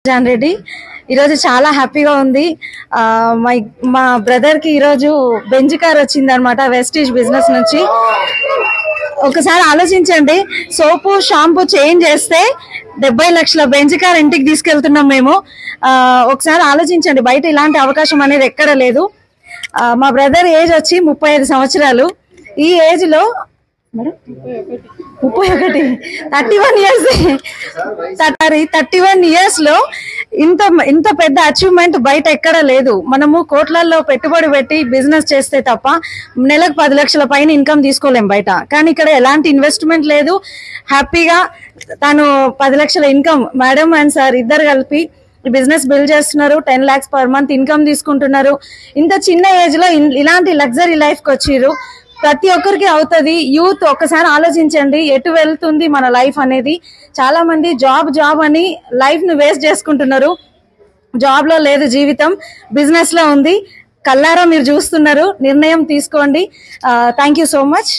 John Reddy ఈరోజు చాలా హ్యాపీగా ఉంది. మా బ్రదర్ కి ఈరోజు బెంజ్ కార్ వచ్చింది అనమాట వెస్టీజ్ బిజినెస్ నుంచి. ఒకసారి ఆలోచించండి, సోపు షాంపూ చేంజ్ చేస్తే 70 లక్షల బెంజ్ కార్ ఇంటికి తీసుకెళ్తున్నాం మేము. ఒకసారి ఆలోచించండి, బయట ఇలాంటి అవకాశం అనేది ఎక్కడ లేదు. మా బ్రదర్ ఏజ్ వచ్చి 35 సంవత్సరాలు. ఈ ఏజ్ లో 31 ఇయర్స్ 31 ఇయర్స్ లో ఇంత పెద్ద అచీవ్మెంట్ బయట ఎక్కడ లేదు. మనము కోట్లల్లో పెట్టుబడి పెట్టి బిజినెస్ చేస్తే తప్ప నెలకు 10 లక్షల పైన ఇన్కమ్ తీసుకోలేం బయట. కానీ ఇక్కడ ఎలాంటి ఇన్వెస్ట్మెంట్ లేదు. హ్యాపీగా తను 10 లక్షల ఇన్కమ్ మేడం అండ్ సార్ ఇద్దరు కలిపి బిజినెస్ బిల్డ్ చేస్తున్నారు. 10 lakhs పర్ మంత్ ఇన్కమ్ తీసుకుంటున్నారు. ఇంత చిన్న ఏజ్ లో ఇలాంటి లగ్జరీ లైఫ్ కి వచ్చిర్రు. ప్రతి ఒక్కరికి అవుతుంది. యూత్ ఒక్కసారి ఆలోచించండి, ఎటు వెళ్తుంది మన లైఫ్ అనేది. చాలా మంది జాబ్ అని లైఫ్ ను వేస్ట్ చేసుకుంటున్నారు. జాబ్ లో లేదు జీవితం, బిజినెస్ లో ఉంది. కల్లారా మీరు చూస్తున్నారు, నిర్ణయం తీసుకోండి. Thank you so much.